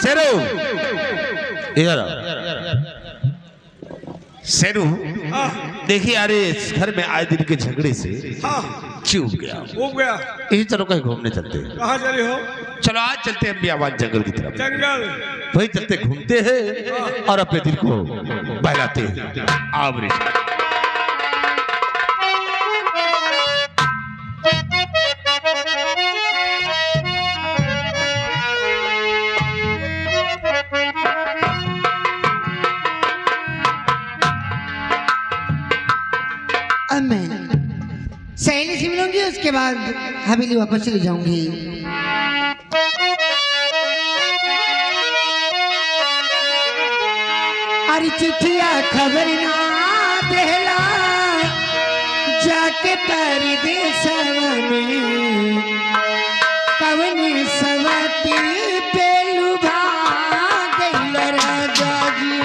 शेरू इधर आओ। शेरू देखिए अरे इस घर में आए दिन के झगड़े से चूक गया। यही चलो कहीं घूमने चलते हैं। कहाँ चले हो? चलो आज चलते हैं बियाबान जंगल की तरफ। जंगल वही चलते घूमते हैं और अपने दिल को बहलाते हैं। आवरी अब मैं सहेली से मिलूंगी, उसके बाद हवेली वापस चली जाऊंगी। अरे चिट्ठिया खबर ना देला जाके परदेसवा में कवनी सवती पे लुभा गइल राजा जी,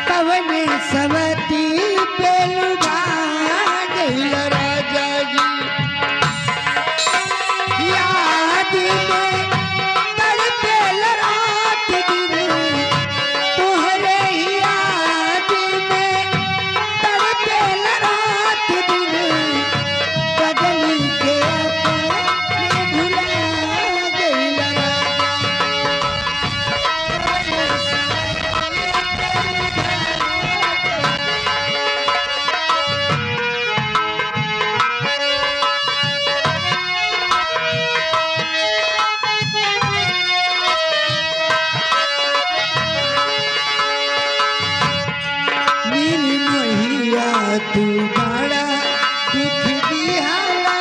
कवनी सवती पे लुभा गइल राजा जी। याद में तड़पेल रात दिन तोहरे याद में तड़पेल रात दिन, बदली के अपने भुला गइल तू बड़ा दुख दिहाला,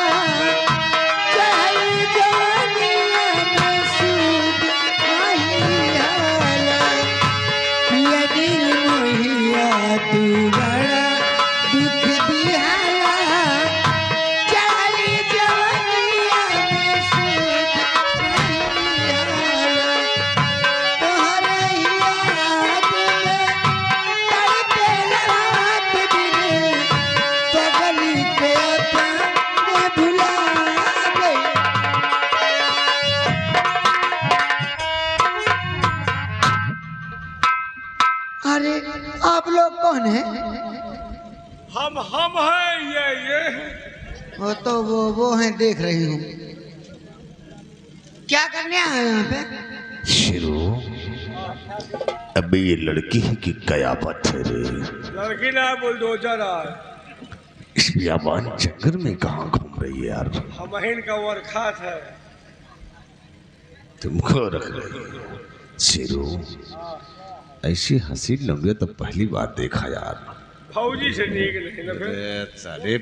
चल जवानिया में सूद नहीं हाला। यदि मोहिया तू बड़ा दुख दिहाला, चल जवानिया में सूद नहीं हाला। तोहरे याद में तड़पेल रात दिन, पगली के अपने भुला गई। अरे आप लोग कौन हैं? हम हैं ये वो तो वो हैं, देख रही हूँ। क्या करने आए हैं यहाँ पे? शेरू अभी ये लड़की ही की कयामत है रे। लड़की ना बुलडोजर है। इस बियाबान जंगल में कहाँ घूम रही है यार? हमहिन का वर्खात है। तुमको रख रही है। शेरू ऐसी हंसी लंबे तो पहली बार देखा यार। फौजी से ठीक नहीं ना फिर। साले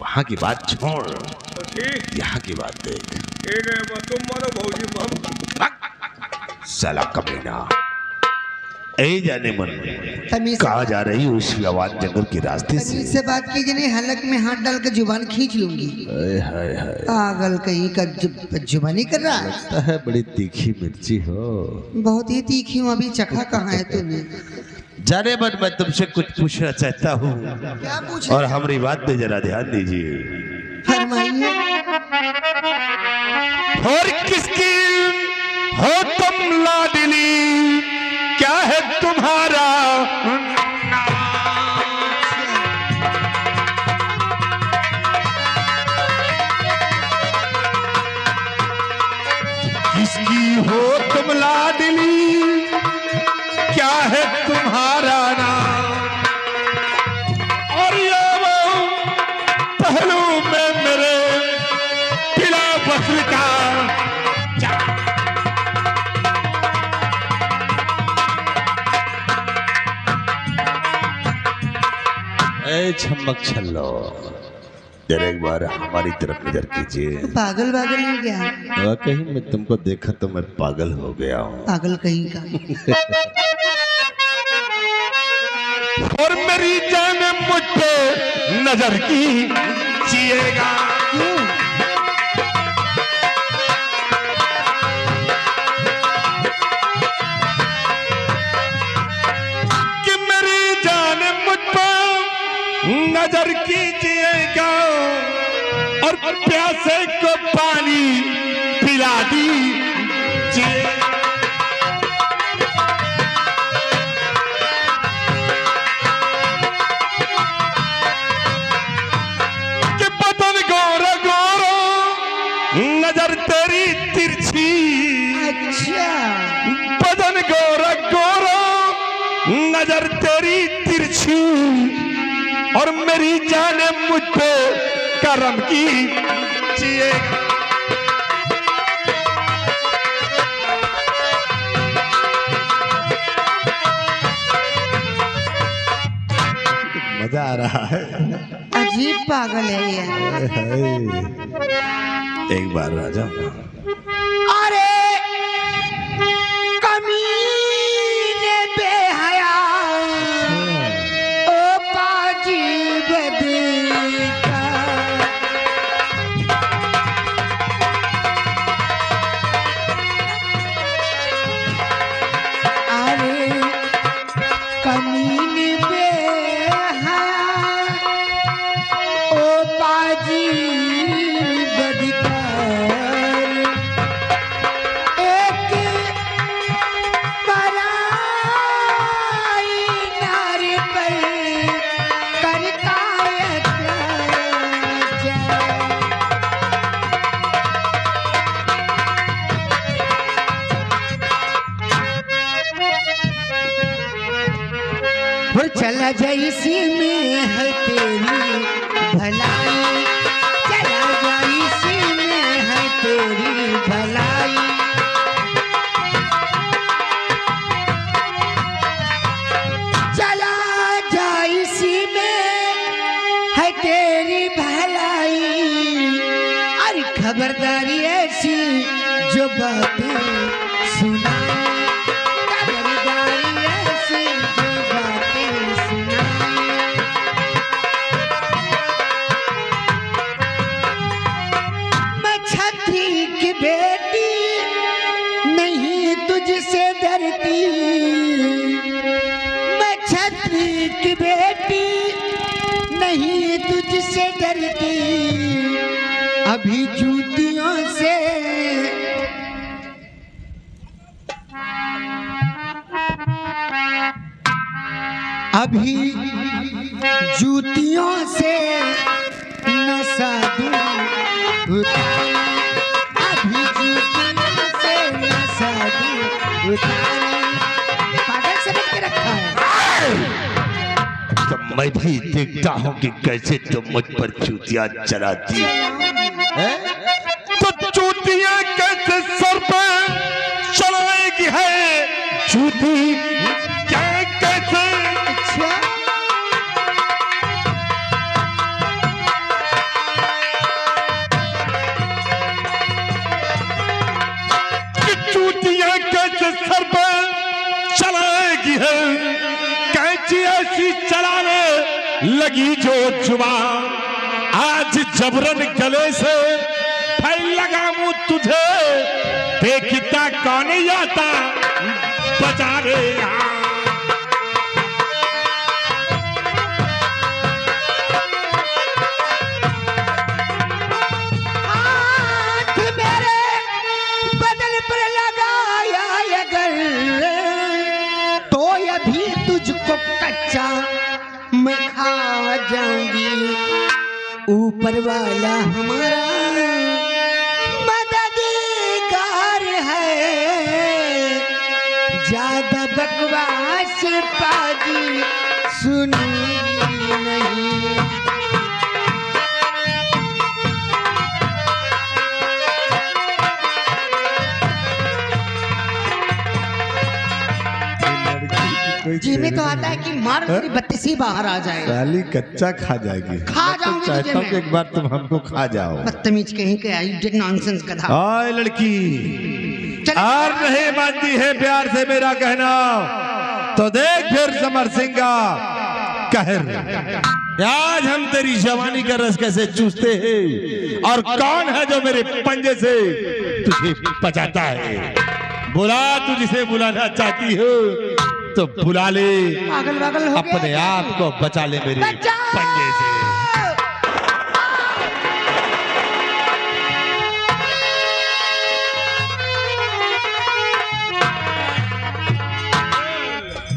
वहाँ की बात छोड़, तो ठीक यहाँ की बात देख। ठीक है, बस तुम मानो फौजी मम। साला कमीना ऐ जाने मन तमीज कहाँ जा रही हूँ इस बियाबान जंगल के रास्ते तमीज से? से बात कीजिए, नहीं हलक में हाथ डाल कर जुबान खींच लूंगी। हाय हाय हाय, पागल कहीं का जुबानी कर रहा है। लगता है बड़ी तीखी मिर्ची हो। बहुत ही तीखी हूँ, अभी चखा कहाँ है तूने? जाने मन मैं तुमसे कुछ पूछना चाहता हूँ क्या पूछ और हमारी बात पे जरा ध्यान दीजिए। फरमाइए। और किसकी हो तुम लाडली, क्या है तुम्हारा किसकी हो तुम लाडली, क्या है तुम्हारा नाम? और ये वो पहलू में मेरे पिला फसल का छमक छल्लो, जरा एक बार हमारी तरफ नजर कीजिए। पागल पागल हो गया? वाकई मैं तुमको देखा तो मैं पागल हो गया हूँ। पागल कहीं का। और मेरी जान मुझ पे नजर कीजिएगा। क्यों? कि मेरी जान मुझ पे नजर कीजिएगा और प्यासे को पानी पिला दीजिए। गया। बदन गोरा गोरा, नजर तेरी तिरछी, और मेरी जाने मुझ पे करम की जिए। मजा आ रहा है। अजीब पागल है ये। एक बार राजा, अरे कमीने बेहया, ओ पाजी बदका। अरे कमीने बेहया, ओ पाजी बदका। चला जाए इसी में है तेरी भलाई, चला जाए इसी में है तेरी भलाई। चला जाए इसी में है तेरी भलाई। अरे खबरदारी ऐसी जो बातें सुना, तुझसे डरती, मैं छत्री की बेटी नहीं तुझसे डरती। अभी जूतियों से अभी जूतियों से नशा दूं, अभी जूतियों से नशा दूं। पागल समझ के रखा है। तो मैं भी देखता हूँ कि कैसे तुम मुझ पर चूतियां चलाती है। तो चूतियां कैसे सर पर चलाएगी है चूती, क्या कैसे? अच्छा चूतियां कैसे सर पर चलाएगी है, कैची ऐसी चलाने लगी जो जुबान। आज जबरन गले से फैल लगा मुझ तुझे, देखता कौन आता बचा रे। हाथ मेरे बदन पर लगाया अगर, तो अभी तुझको कच्चा मैं खा जाऊंगी। ऊपर वाला हमारा मददगार है, ज्यादा बकवास पाजी सुनूंगी नहीं। जी में तो आता है कि मार मेरी बत्तीसी बाहर आ जाए। साली कच्चा खा जाएगी। खा जाऊंगी तुझे चाहता हूँ मैं। कि एक बार तुम हमको खा जाओ। बदतमीज कहीं के आई डिड नॉनसेंस गधा। आए लड़की, चल। और नहीं मानती है प्यार से मेरा कहना, तो देख फिर समर सिंह का कहर। आज हम तेरी जवानी का रस कैसे चूसते हैं, और कौन है जो मेरे पंजे से तुझे बचाता है। बुला, तू जिसे बुलाना चाहती हो तो बुला ले, पागल पागल हो गया। अपने आप को बचा ले मेरे बचा! पंजे से।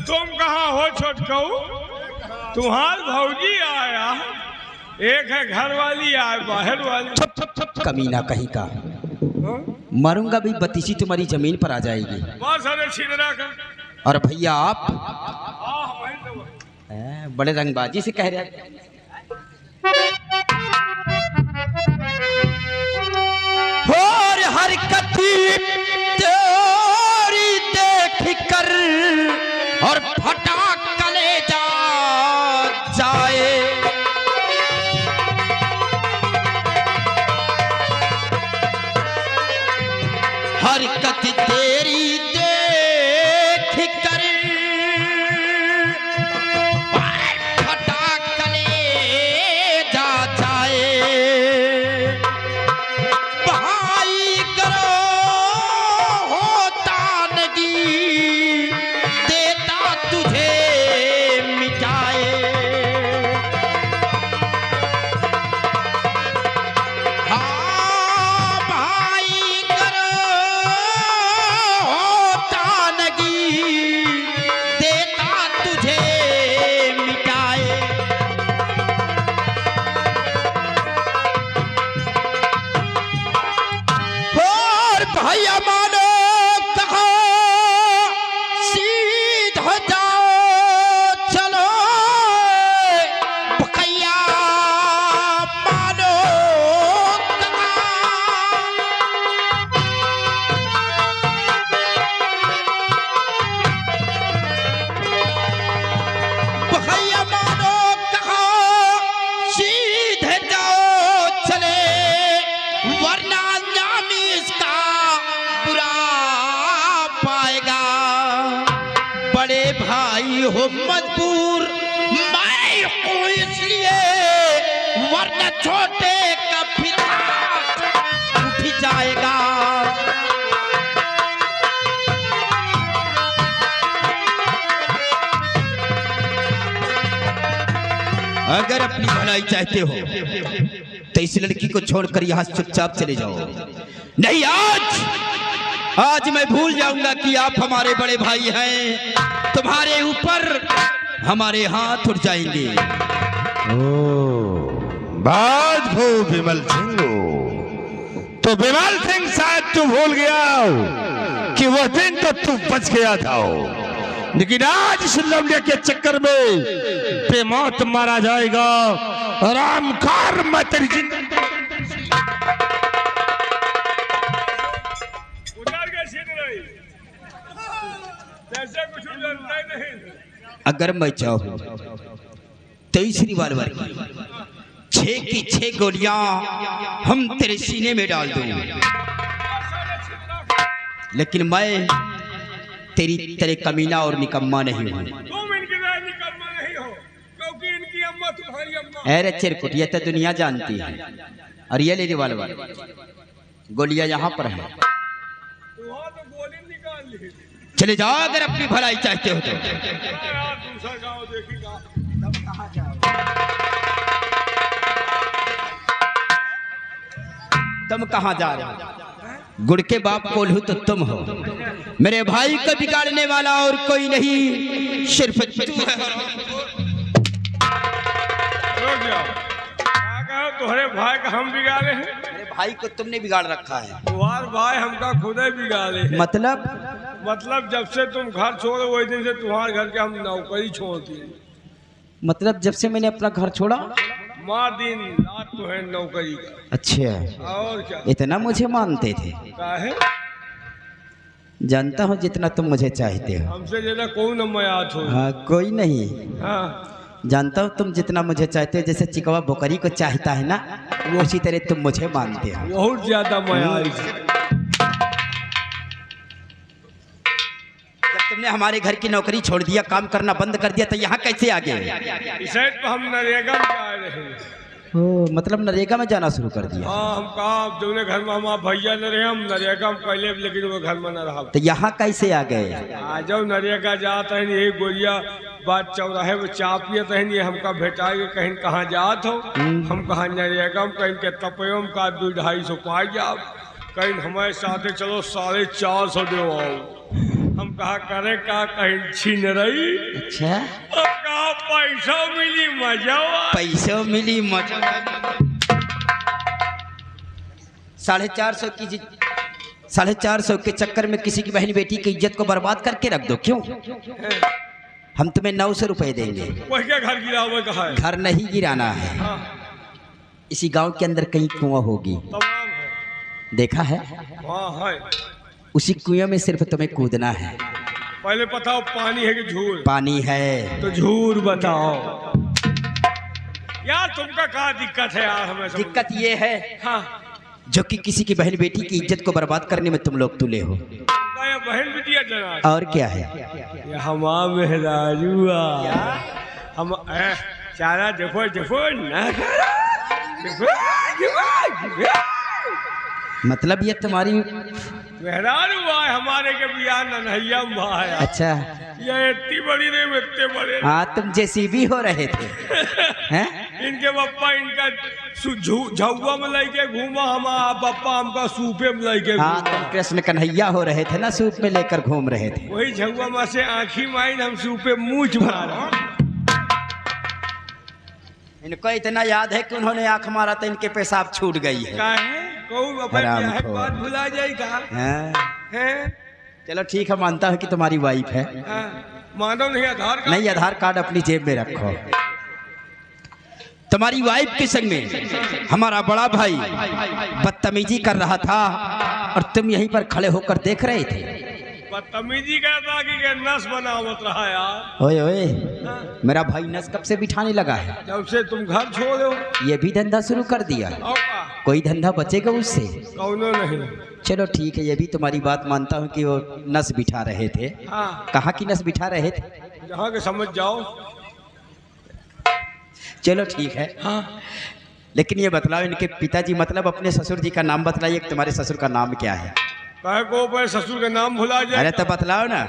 तुम कहाँ हो छोटकऊ? तुम्हार भौजी आया, एक है घर वाली आए बाहर वाली। कमीना कहीं का, मरूंगा भी बतीसी तुम्हारी जमीन पर आ जाएगी। बस अरे छिनरा का और भैया आप वही तो बड़े रंगबाजी से कह रहे हैं। और हरकत तेरी देख कर और फटा कलेजा जाए, हरकत तेरी देख कर फटा कलेजा जाए, भाई करो होता नगी देता तुझे मिटाए, हाँ भाई करो होता नगी देता तुझे मिटाए। और भैया मानो कहो सीधा जाओ चलो, भैया मानो भैया मानो कहो सीधे जाओ चले, वरना नाम इसका बुरा पाएगा। बड़े भाई हो मजबूर मैं हूँ इसलिए, वरना छोटे का फिर उठ जाएगा। अगर अपनी भलाई चाहते हो तो इस लड़की को छोड़कर यहाँ चुपचाप चले जाओ, नहीं आज मैं भूल जाऊंगा कि आप हमारे बड़े भाई हैं, तुम्हारे ऊपर हमारे हाथ उठ जाएंगे। बात हो विमल सिंह, तो विमल सिंह शायद तू भूल गया कि वह दिन तो तू बच गया था, लेकिन आज इस लौंडे के चक्कर में बेमौत मारा जाएगा। रामकार मैं तेरी जिंदगी उधर के छिनरा जैसे कुछ जानता ही नहीं। अगर मैं चाहूं तो इस रिवॉल्वर की 6 की 6 गोलियां हम तेरे सीने में डाल दूं, लेकिन मैं तेरी तेरे कमीना और निकम्मा नहीं हूं। तुम इनकी राय निकम्मा नहीं हो, क्योंकि इनकी अम्मा तुम्हारी अम्मा। अरे चिरकुट ये तो दुनिया जानती है। और ये ले रिवॉल्वर, गोलियां यहाँ पर है, वहाँ तो गोली निकाल ली। चले जाओ अगर अपनी भलाई चाहते हो तो। यार दूसरा गाँव देखेगा तुम कहाँ जा रहे हो? गुड़ के बाप कोल्हू तो तुम हो, मेरे भाई को बिगाड़ने वाला और कोई नहीं, सिर्फ तू है। रुक जाओ, क्या कहो तुम्हारे भाई का हम बिगाड़े हैं? मेरे भाई को तुमने बिगाड़ रखा है। तुम्हारे भाई हमका खुद ही बिगाड़े हैं। मतलब जब से तुम घर छोड़ो वही दिन से तुम्हारे घर के हम नौकरी छोड़ दिए। मतलब जब से मैंने अपना घर छोड़ा माँ दिन रात तो है नौकरी का। अच्छा, और क्या इतना मुझे मानते थे? काहे? जानता हूँ जितना तुम मुझे चाहते हो। हमसे ज्यादा कोई न मयात हो। हाँ कोई नहीं, हाँ जानता हूँ तुम जितना मुझे चाहते हो, जैसे चिकवा बकरी को चाहता है ना, वो उसी तरह तुम मुझे मानते हो। बहुत ज्यादा मयात। जब तुमने हमारे घर की नौकरी छोड़ दिया, काम करना बंद कर दिया, तो यहाँ कैसे आ गए? इस साइड पे हम नरेगा में जा रहे हैं। ओ, मतलब नरेगा में जाना शुरू कर दिया। हाँ हम कहा तुमने घर में हमारा भैया न रहे, हम नरेगा में पहले, लेकिन वो घर में न रहा। तो यहाँ कैसे आ गए? आ जाओ नरेगा जाता है, यही गोलिया बात चौराहे में चा पियत है, ये हमका भेटाएगा कहीं कहाँ जात हो, हम कहाँ नरेगा में कहीं के तपयों का 200-250 पाई जाओ, कहीं हमारे साथ चलो 450 दो आओ। हम कहा करे का कहीं छीन रही। अच्छा, कहा पैसा मिली मजा, पैसा मिली मजा। 450 की 450 के चक्कर में किसी की बहन बेटी की इज्जत को बर्बाद करके रख दो। क्यों? हम तुम्हें 900 रुपए देंगे। वही क्या घर गिरा हुआ कहा है? घर नहीं गिराना है, हाँ, इसी गांव के अंदर कहीं कुआं होगी, तमाम है। देखा है? हाँ है। उसी कुएं में सिर्फ तुम्हें कूदना है। पहले बताओ पानी है कि झूर? पानी है। तो झूर बताओ यार, तुमका क्या दिक्कत है यार? हमें समझ- दिक्कत ये है हाँ, जो कि किसी की बहन बेटी की इज्जत को बर्बाद करने में तुम लोग तुले हो। क्या बहन बिटिया जना? और क्या है? ये हमा मेहराजुआ हम चारा देखो देखो ना मतलब ये तुम्हारी मेहरान हुआ है हमारे के बिया नन्हैया हुआ है। अच्छा, ये इतनी बड़ी नहीं, इतने बड़े। हाँ तुम जेसीबी हो रहे थे हैं? इनके पप्पा इनका झुआ में लेके घूमा, हमारा पप्पा हमका सूपे में लेके हाँ घूमा। तुम कृष्ण कन्हैया हो रहे थे ना, सूप में लेकर घूम रहे थे। वही झुआ में से आँखी माइन हम सूपे मूछ मारा। इनको इतना याद है कि उन्होंने आंख मारा तो इनके पेशाब छूट गई है। काहे? कहूँ अपन हराम ब्याह के खोर। बाद भुला जाए का? हाँ? हैं? चलो ठीक है, मानता हूँ कि तुम्हारी वाइफ है। हाँ, मानो नहीं आधार कार्ड? नहीं, आधार कार्ड अपनी जेब में रखो। तुम्हारी वाइफ के संग में हमारा बड़ा भाई बदतमीजी कर रहा था और तुम यहीं पर खड़े होकर देख रहे थे। बदतमीजी कहता कि नस बनावत रहा यार। ओए ओए, मेरा भाई नस कब से बिठाने लगा है? जब से तुम घर छोड़ो। ये भी धंधा शुरू कर दिया। और का? कोई धंधा बचेगा उससे? कौनो नहीं। चलो ठीक है, ये भी तुम्हारी बात मानता हूँ कि वो नस बिठा रहे थे। हाँ, कहाँ की नस बिठा रहे थे? जहाँ के समझ जाओ। चलो ठीक है, हाँ, लेकिन ये बतलाओ इनके पिताजी, मतलब अपने ससुर जी का नाम बतलाइए कि तुम्हारे ससुर का नाम क्या है? कहे को पर ससुर का नाम भुला जाए। अरे तो बतलाओ ना।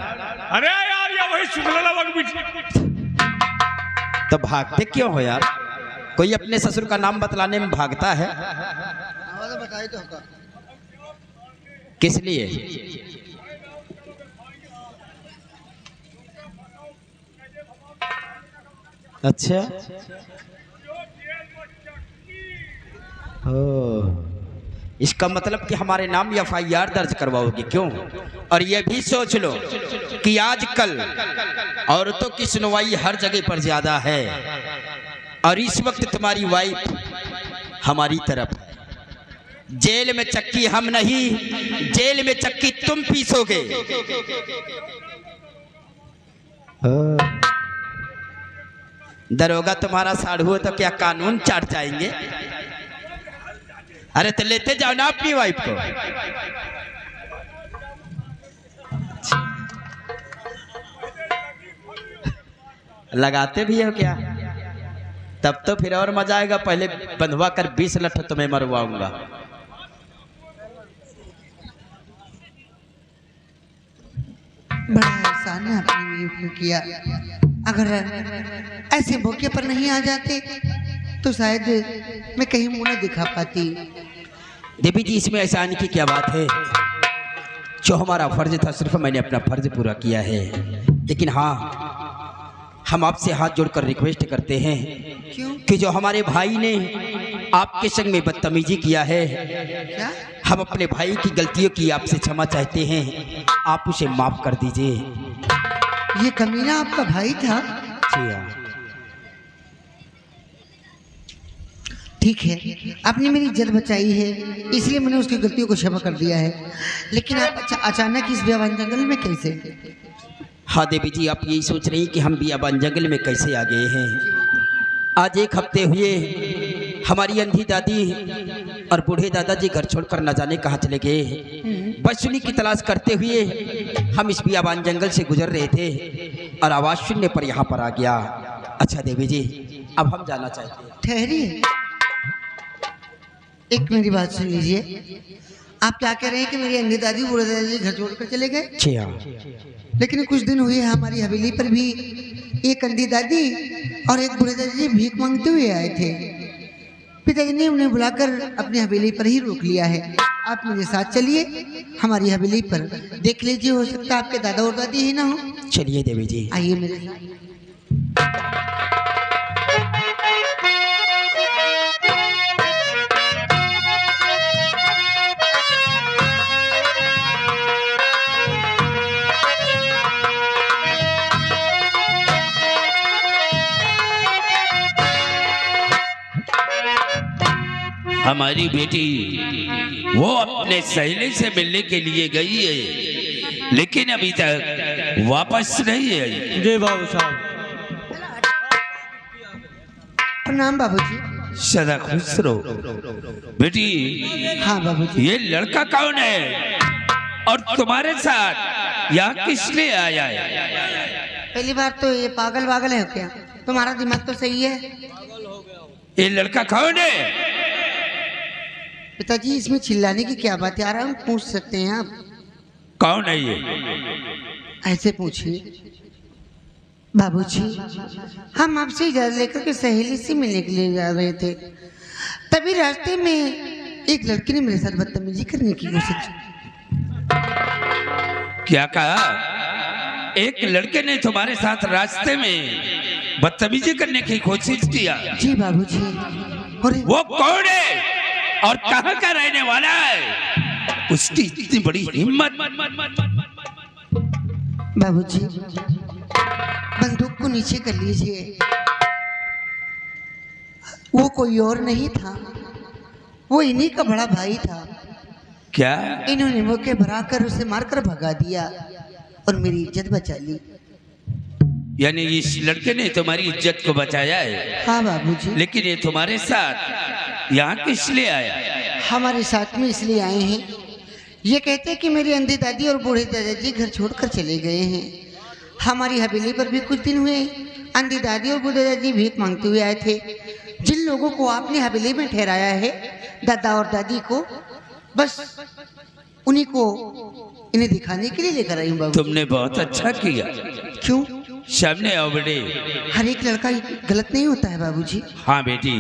अरे यार, ये वही शुक्ला वक्त बिठी। तो भागते क्यों हो यार? कोई अपने ससुर का नाम बतलाने में भागता है? किस लिए? अच्छा, ओ, इसका मतलब कि हमारे नाम FIR दर्ज करवाओगे? क्यों? और ये भी सोच लो कि आजकल औरतों की सुनवाई हर जगह पर ज्यादा है और इस वक्त तुम्हारी वाइफ हमारी तरफ है। जेल में चक्की हम नहीं, जेल में चक्की तुम पीसोगे। दरोगा तुम्हारा साढ़ू हो तो क्या कानून चाट जाएंगे? अरे तो लेते जाओ ना अपनी वाइफ को। लगाते भी हो क्या? तब तो फिर और मजा आएगा। पहले बंधवा कर 20 लठ तुम्हें मरवाऊंगा। बड़ा एहसान है आपने मेरे ऊपर किया। अगर ऐसे मौके पर नहीं आ जाते तो शायद मैं कहीं मुंह न दिखा पाती। देवी जी, इसमें एहसान की क्या बात है? जो हमारा फर्ज था सिर्फ मैंने अपना फर्ज पूरा किया है। लेकिन हाँ, हम आपसे हाथ जोड़कर रिक्वेस्ट करते हैं क्यों? कि जो हमारे भाई ने आपके संग में बदतमीजी किया है, क्या? हम अपने भाई की गलतियों की आपसे क्षमा चाहते हैं। आप उसे माफ कर दीजिए। ये कमीना आपका भाई था? जी हाँ। ठीक है, आपने मेरी इज्जत बचाई है, इसलिए मैंने उसकी गलतियों को क्षमा कर दिया है। लेकिन आप अचानक इस बेवान जंगल में कैसे? हाँ देवी जी, आप यही सोच रही कि हम बियाबान जंगल में कैसे आ गए हैं। आज 1 हफ्ते हुए हमारी अंधी दादी और बूढ़े दादाजी घर छोड़कर न जाने कहाँ चले गए। बस उन्हीं की तलाश करते हुए हम इस बियाबान जंगल से गुजर रहे थे और आवाज़ सुनने पर यहाँ पर आ गया। अच्छा देवी जी, अब हम जाना चाहते हैं। ठहरिए, एक मेरी बात सुन लीजिए। आप क्या कह रहे हैं कि मेरी अंधी दादी बूढ़े दादाजी घर छोड़कर चले गए? जी हाँ। लेकिन कुछ दिन हुए हमारी हवेली पर भी एक अंधी दादी और एक बूढ़े दादाजी भीख मांगते हुए आए थे। पिताजी ने उन्हें बुलाकर अपनी हवेली पर ही रोक लिया है। आप मेरे साथ चलिए हमारी हवेली पर, देख लीजिए, हो सकता है आपके दादा और दादी ही ना हो। चलिए देवी जी। आइए मेरे साथ। हमारी बेटी वो अपने सहेली से मिलने के लिए गई है, लेकिन अभी तक वापस नहीं आई। जी बाबू साहब। प्रणाम बाबूजी। सदा खुश रहो बेटी। हाँ बाबूजी। ये लड़का कौन है और तुम्हारे साथ यहाँ किस लिए आया है? पहली बार तो ये पागल वागल है क्या? तुम्हारा दिमाग तो सही है। ये लड़का कौन है? पिताजी इसमें चिल्लाने की क्या बात है? आराम पूछ सकते हैं आप। कौन है ये? ऐसे पूछिए बाबूजी। हम आपसे इजाजत लेकर के सहेली से मिलने के लिए जा रहे थे, तभी रास्ते में एक लड़की ने मेरे साथ बदतमीजी करने की कोशिश। क्या कहा? एक लड़के ने तुम्हारे साथ रास्ते में बदतमीजी करने की कोशिश किया? जी बाबूजी। और वो कौन है और कहाँ का रहने वाला है? उसकी इतनी बड़ी हिम्मत। बाबूजी बंदूक को नीचे कर लीजिए। वो कोई और नहीं था, वो इन्हीं का बड़ा भाई था। क्या? इन्होंने मौके भराकर उसे मारकर भगा दिया और मेरी इज्जत बचा ली। यानी इस लड़के ने तुम्हारी इज्जत को बचाया है? हाँ बाबूजी। लेकिन ये तुम्हारे साथ यहाँ किस लिए आया? हमारे साथ में इसलिए आए हैं, ये कहते हैं कि मेरी अंधी दादी और बूढ़े दादाजी घर छोड़कर चले गए हैं। हमारी हवेली पर भी कुछ दिन हुए अंधी दादी और बूढ़े दादाजी भीख मांगते हुए आए थे। जिन लोगों को आपने हवेली में ठहराया है, दादा और दादी को, बस उन्हीं को इन्हें दिखाने के लिए लेकर आई हूँ बाबू। तुमने बहुत अच्छा किया। क्यों? सामने आओ बेटे। हर एक लड़का गलत नहीं होता है बाबूजी। हाँ बेटी,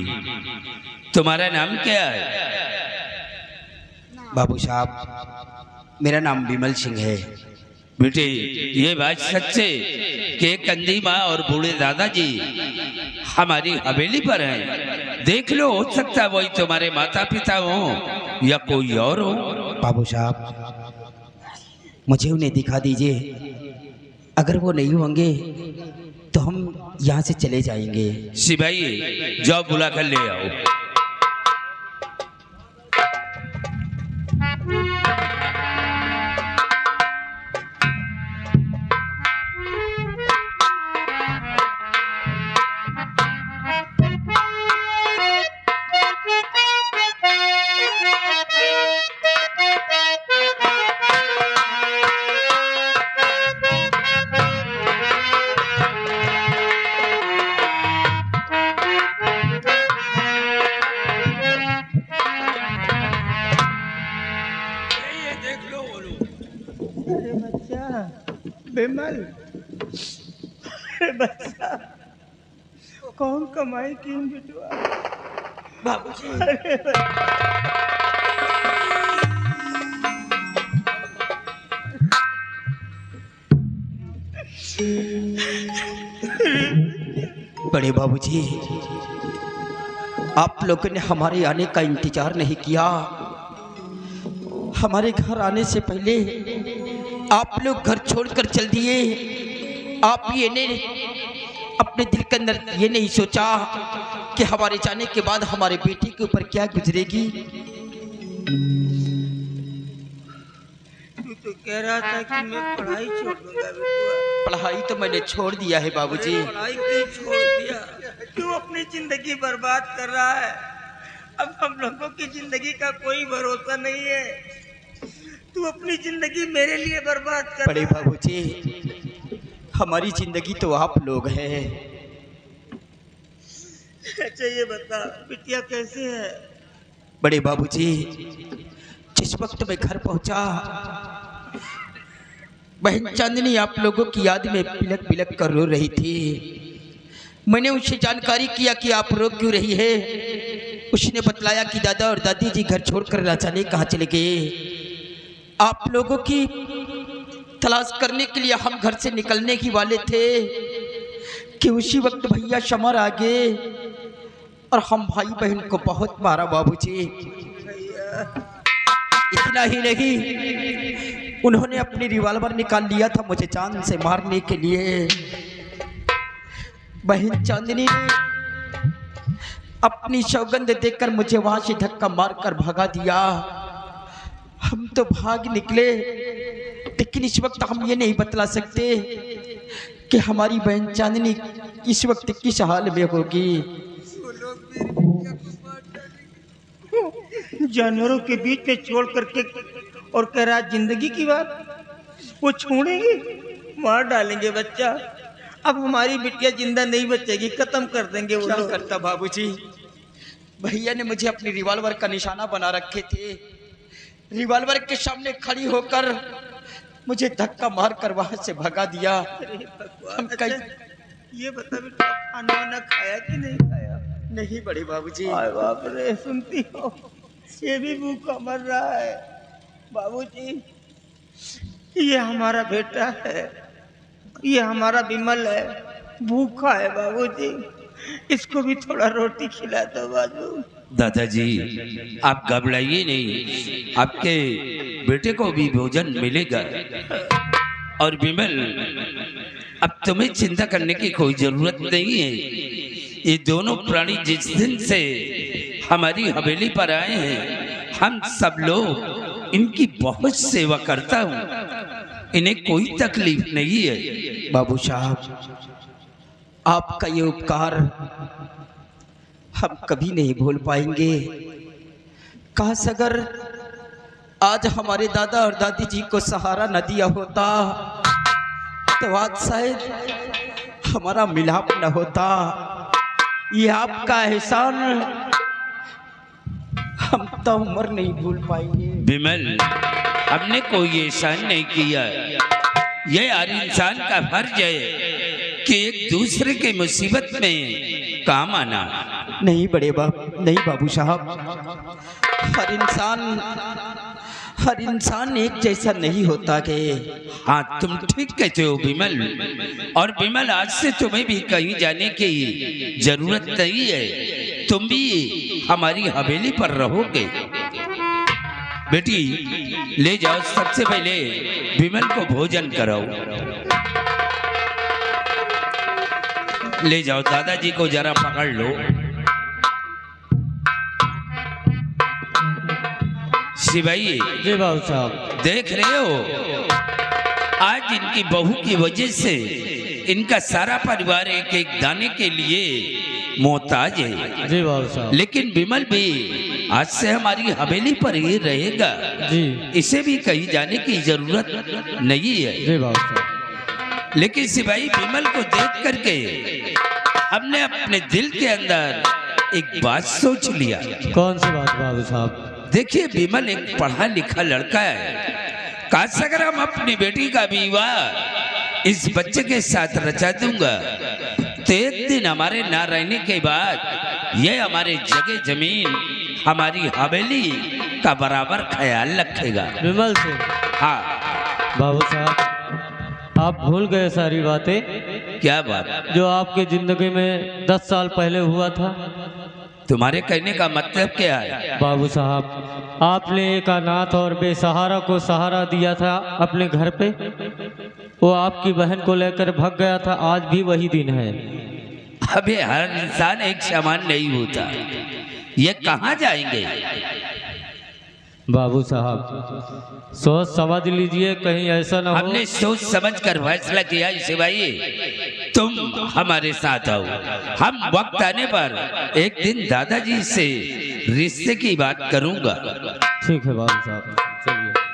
तुम्हारा नाम क्या है? बाबू साहब मेरा नाम विमल सिंह है। बेटे ये बात सच है कि एक अंधी माँ और बूढ़े दादाजी हमारी हवेली पर हैं। देख लो, हो सकता है वही तुम्हारे माता पिता हो या कोई और हो। बाबू साहब मुझे उन्हें दिखा दीजिए, अगर वो नहीं होंगे तो हम यहाँ से चले जाएंगे। सिपाही जाओ बुला कर ले आओ। विमल, बच्चा कौन कमाई की बिटुआ? बाबूजी बड़े बाबूजी आप लोगों ने हमारे आने का इंतजार नहीं किया। हमारे घर आने से पहले आप लोग घर छोड़कर चल दिए। आप ये नहीं, अपने दिल के अंदर ये नहीं सोचा कि हमारे जाने के बाद हमारे बेटी के ऊपर क्या गुजरेगी। तू तो कह रहा था कि मैं पढ़ाई छोड़ दूंगा बेटुआ। पढ़ाई तो मैंने छोड़ दिया है बाबूजी। पढ़ाई क्यों छोड़ दिया? क्यों अपनी जिंदगी बर्बाद कर रहा है? अब हम लोगों की जिंदगी का कोई भरोसा नहीं है। तू अपनी जिंदगी मेरे लिए बर्बाद कर बड़े बाबूजी हमारी जिंदगी तो आप लोग हैं। अच्छा ये बता बिटिया कैसे है? बड़े बाबूजी जिस वक्त मैं घर पहुंचा, बहन चांदनी आप लोगों की याद में बिलक बिलक कर रो रही थी। मैंने उससे जानकारी किया कि आप रो क्यों रही है। उसने बतलाया कि दादा और दादी जी घर छोड़कर ना जाने कहाँ चले गए। आप लोगों की तलाश करने के लिए हम घर से निकलने ही वाले थे कि उसी वक्त भैया शमर आ गए और हम भाई बहन को बहुत मारा बाबूजी। इतना ही नहीं, उन्होंने अपनी रिवॉल्वर निकाल लिया था मुझे जान से मारने के लिए। बहन चांदनी ने अपनी सौगंध देकर मुझे वहां से धक्का मारकर भगा दिया। हम तो भाग निकले, लेकिन इस वक्त हम ये नहीं बतला सकते कि हमारी बहन चांदनी इस वक्त किस हाल में होगी। जानवरों के बीच में छोड़ करके और कह रहा जिंदगी की बात, वो छोड़ेंगे, मार डालेंगे बच्चा। अब हमारी बिटिया जिंदा नहीं बचेगी, खत्म कर देंगे वो लोग। करता बाबूजी, भैया ने मुझे अपनी रिवॉल्वर का निशाना बना रखे थे। रिवॉल्वर के सामने खड़ी होकर मुझे धक्का मारकर वहां से भगा दिया। हम कई ये बता बेटा, खाना वाना खाया कि नहीं खाया? नहीं बड़े बाबूजी। आय बाप रे, सुनती हो, ये भी भूखा मर रहा है। बाबूजी, ये हमारा बेटा है, ये हमारा विमल है, भूखा है बाबूजी, इसको भी थोड़ा रोटी खिला दो बाबू। दादाजी आप घबराइए नहीं, आपके बेटे को भी भोजन मिलेगा। और विमल, अब तुम्हें चिंता करने की कोई जरूरत नहीं है। ये दोनों प्राणी जिस दिन से हमारी हवेली पर आए हैं, हम सब लोग इनकी बहुत सेवा करता हूँ, इन्हें कोई तकलीफ नहीं है। बाबू साहब, आपका ये उपकार हम कभी नहीं भूल पाएंगे। काश अगर आज हमारे दादा और दादी जी को सहारा न दिया होता तो आज शायद हमारा मिलाप न होता। ये आपका एहसान हम तो उम्र नहीं भूल पाएंगे। विमल, हमने कोई एहसान नहीं किया। ये हर इंसान का फर्ज है कि एक दूसरे के मुसीबत में काम आना। नहीं बाबू साहब, हर इंसान एक जैसा नहीं होता के। हाँ, तुम ठीक कहते हो विमल। और विमल, आज से तुम्हें भी कहीं जाने की जरूरत नहीं है, तुम भी हमारी हवेली पर रहोगे। बेटी, ले जाओ, सबसे पहले विमल को भोजन कराओ। ले जाओ, दादाजी को जरा पकड़ लो। शिवाई जी बाबू साहब। देख रहे हो, आज इनकी बहू की वजह से इनका सारा परिवार एक एक दाने के लिए मोहताज है। जी बाबू साहब। लेकिन विमल भी आज से हमारी हवेली पर ही रहेगा जी। इसे भी कहीं जाने की जरूरत नहीं है। जी बाबू साहब। लेकिन सिपाही, विमल को देख करके हमने अपने दिल के अंदर एक बात सोच लिया। कौन सी बात बाबू साहब? देखिए, विमल एक पढ़ा लिखा लड़का है। काश अगर हम अपनी बेटी का विवाह इस बच्चे के साथ रचा दूंगा तो एक दिन हमारे ना रहने के बाद ये हमारे जगह जमीन, हमारी हवेली का बराबर ख्याल रखेगा। विमल से? हाँ बाबू साहब, आप भूल गए सारी बातें। क्या बात? जो आपके जिंदगी में 10 साल पहले हुआ था। तुम्हारे कहने का मतलब क्या है? बाबू साहब, आपने एक अनाथ और बेसहारा को सहारा दिया था अपने घर पे। वो आपकी बहन को लेकर भाग गया था। आज भी वही दिन है। अबे, हर इंसान एक समान नहीं होता। ये कहाँ जाएंगे? बाबू साहब, सोच समझ लीजिए, कहीं ऐसा ना हो। हमने सोच समझ कर फैसला किया भाई, तुम हमारे साथ आओ। हम वक्त आने पर एक दिन दादाजी से रिश्ते की बात करूंगा। ठीक है बाबू साहब, चलिए।